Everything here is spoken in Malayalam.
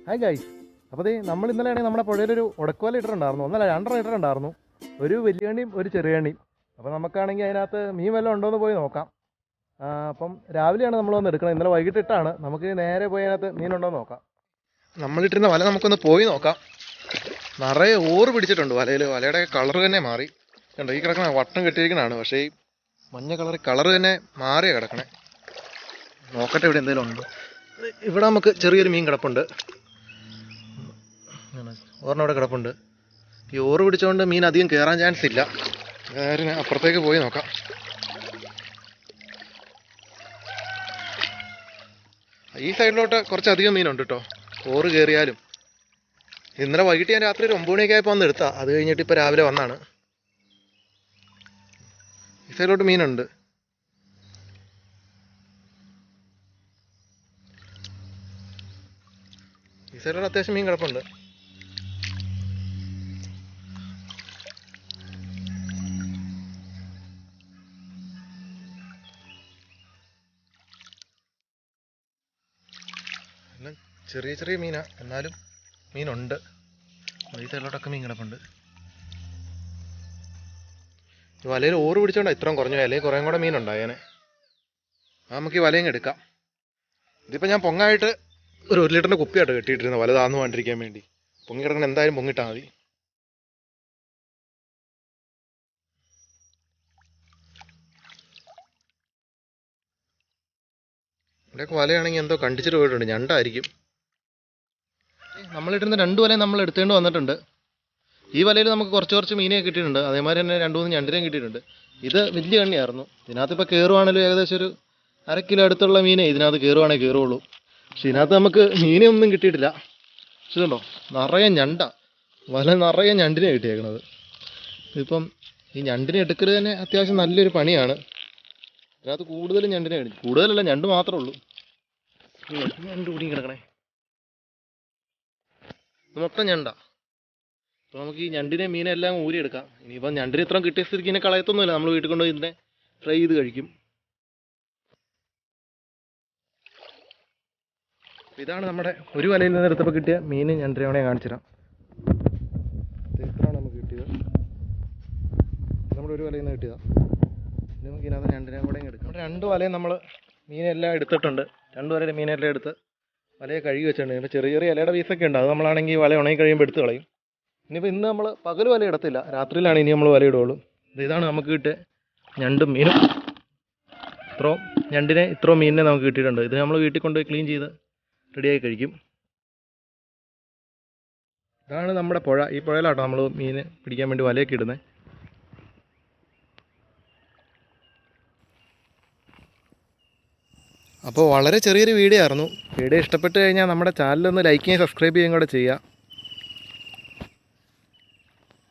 Hi guys. അപ്പോൾ നമ്മൾ ഇന്നലെ ആണെങ്കിൽ നമ്മുടെ പുഴയിലൊരു ഉടക്കുവല ഇട്ടിട്ടുണ്ടായിരുന്നു. ഒന്നല്ല 2 ഇട്ടിട്ടുണ്ടായിരുന്നു. ഒരു വലിയ കണ്ണിയും ഒരു ചെറിയ കണ്ണിയും. അപ്പോൾ നമുക്കാണെങ്കിൽ അതിനകത്ത് മീൻ വല്ലതും ഉണ്ടോ എന്ന് പോയി നോക്കാം. അപ്പം രാവിലെയാണ് നമ്മൾ വന്ന് എടുക്കണം. ഇന്നലെ വൈകിട്ട് ഇട്ടാണ്. നമുക്ക് നേരെ പോയി അതിനകത്ത് മീനുണ്ടോ എന്ന് നോക്കാം. നമ്മളിട്ടിരുന്ന വല നമുക്കൊന്ന് പോയി നോക്കാം. നിറയെ ഓറ് പിടിച്ചിട്ടുണ്ട് വലയിൽ. വലയുടെ കളർ തന്നെ മാറി. കണ്ടോ, ഈ കിടക്കണ വട്ടം കെട്ടിയിരിക്കണതാണ്. പക്ഷേ ഈ മഞ്ഞ കളർ തന്നെ മാറിയാണ് കിടക്കണേ. നോക്കട്ടെ ഇവിടെ എന്തെങ്കിലും ഉണ്ടോ. ഇവിടെ നമുക്ക് ചെറിയൊരു മീൻ കിടപ്പുണ്ട്. ഓറിന് അവിടെ കിടപ്പുണ്ട്. ഈ ഓറ് പിടിച്ചുകൊണ്ട് മീൻ അധികം കയറാൻ ചാൻസ് ഇല്ല. കാര്യം അപ്പുറത്തേക്ക് പോയി നോക്കാം. ഈ സൈഡിലോട്ട് കുറച്ചധികം മീനുണ്ട് കേട്ടോ, ഓറ് കയറിയാലും. ഇന്നലെ വൈകിട്ട് ഞാൻ രാത്രി ഒരു 9 മണിയൊക്കെ ആയപ്പോൾ വന്ന് എടുത്താൽ, അത് കഴിഞ്ഞിട്ട് ഇപ്പോൾ രാവിലെ വന്നാണ്. ഈ സൈഡിലോട്ട് മീനുണ്ട്. ഈ സൈഡിലോട്ട് അത്യാവശ്യം മീൻ കിടപ്പുണ്ട്. എല്ലാം ചെറിയ ചെറിയ മീനാ, എന്നാലും മീനുണ്ട്. ഈ സൈഡിലോട്ടൊക്കെ മീൻ കിടപ്പുണ്ട്. വലയിൽ ഓറ് പിടിച്ചോണ്ടാ ഇത്രയും കുറഞ്ഞു. അല്ലെങ്കിൽ കുറേ കൂടെ മീനുണ്ടായേനെ. നമുക്ക് ഈ വലയും എടുക്കാം. ഇതിപ്പോൾ ഞാൻ പൊങ്ങായിട്ട് ഒരു 1 ലിറ്ററിൻ്റെ കുപ്പിയായിട്ട് കെട്ടിയിട്ടിരുന്നത്, വല താന്നു പോകാണ്ടിരിക്കാൻ വേണ്ടി. പൊങ്ങി കിടക്കണം, എന്തായാലും പൊങ്ങിട്ടാൽ മതി. ഇവിടെയൊക്കെ വലയാണെങ്കിൽ എന്തോ കണ്ടിച്ചിട്ട് പോയിട്ടുണ്ട്, ഞണ്ടായിരിക്കും. നമ്മളിട്ടിരുന്ന 2 വലയും നമ്മൾ എടുത്തുകൊണ്ട് വന്നിട്ടുണ്ട്. ഈ വലയിൽ നമുക്ക് കുറച്ച് മീനെ കിട്ടിയിട്ടുണ്ട്. അതേമാതിരി തന്നെ 2-3 ഞണ്ടിനെയും കിട്ടിയിട്ടുണ്ട്. ഇത് വലിയ കണ്ണിയായിരുന്നു. ഇതിനകത്ത് ഇപ്പോൾ കയറുവാണെങ്കിലും ഏകദേശം ഒരു 1/2 കിലോ അടുത്തുള്ള മീനെ ഇതിനകത്ത് കയറുവാണെങ്കിൽ കയറുള്ളൂ. പക്ഷെ ഇതിനകത്ത് നമുക്ക് മീനെ ഒന്നും കിട്ടിയിട്ടില്ല. പക്ഷെ കണ്ടോ, നിറയെ ഞണ്ട, വല നിറയെ ഞണ്ടിനെ കിട്ടിയേക്കണത്. ഇപ്പം ഈ ഞണ്ടിനെ എടുക്കൽ തന്നെ അത്യാവശ്യം നല്ലൊരു പണിയാണ്. ഇതിനകത്ത് കൂടുതലും ഞണ്ടിനെ കിട്ടി. കൂടുതലല്ല, ഞണ്ട് മാത്രമേ ഉള്ളൂ. ഞണ്ട് കൂടി കിടക്കണേ, ഇത് മൊത്തം ഞണ്ടാ. അപ്പോൾ നമുക്ക് ഈ ഞണ്ടിനെ മീനെല്ലാം ഊരിയെടുക്കാം. ഇനിയിപ്പം ഞണ്ടിന് ഇത്രയും കിട്ടിയ സ്ഥിതിക്ക് ഇതിനെ കളയത്തൊന്നുമില്ല. നമ്മൾ വീട്ടിൽ കൊണ്ടുപോയി ഇതിനെ ഫ്രൈ ചെയ്ത് കഴിക്കും. ഇതാണ് നമ്മുടെ ഒരു വലയിൽ നിന്ന് എടുത്തപ്പോൾ കിട്ടിയ മീൻ. ഞണ്ടിനെ കാണിച്ചുതരാം. ഇത്രയാണ് നമുക്ക് കിട്ടിയത്. നമ്മുടെ ഒരു വലയിൽ നിന്ന് കിട്ടിയതാണ്. ഇനി നമുക്ക് ഇതിനകത്ത് ഞണ്ടിനെ കൂടെ എടുക്കാം. നമ്മുടെ 2 വലയും നമ്മൾ മീനെല്ലാം എടുത്തിട്ടുണ്ട്. 2 വലയിൽ മീനെല്ലാം എടുത്ത് വലയെ കഴുകി വെച്ചിട്ടുണ്ട്. ഇപ്പോൾ ചെറിയ ചെറിയ ഇലയുടെ പീസൊക്കെ ഉണ്ട്. അത് നമ്മളാണെങ്കിൽ വല ഉണങ്ങി കഴിയുമ്പോൾ എടുത്ത് കളയും. ഇനിയിപ്പോൾ ഇന്ന് നമ്മൾ പകൽ വല ഇടത്തില്ല, രാത്രിയിലാണ് ഇനി നമ്മൾ വല ഇടുകയുള്ളൂ. ഇതാണ് നമുക്ക് കിട്ടിയ ഞണ്ടും മീനും. ഇത്രയും മീനിനെ നമുക്ക് കിട്ടിയിട്ടുണ്ട്. ഇത് നമ്മൾ വീട്ടിൽ കൊണ്ടുപോയി ക്ലീൻ ചെയ്ത് റെഡിയായി കഴിക്കും. ഇതാണ് നമ്മുടെ പുഴ. ഈ പുഴയിലാട്ടോ നമ്മൾ മീൻ പിടിക്കാൻ വേണ്ടി വലയൊക്കെ ഇടുന്നത്. അപ്പോൾ വളരെ ചെറിയൊരു വീഡിയോ ആയിരുന്നു. വീഡിയോ ഇഷ്ടപ്പെട്ട് കഴിഞ്ഞാൽ നമ്മുടെ ചാനലൊന്ന് ലൈക്ക് ചെയ്യുകയും സബ്സ്ക്രൈബ് ചെയ്യുകയും കൂടെ ചെയ്യുക.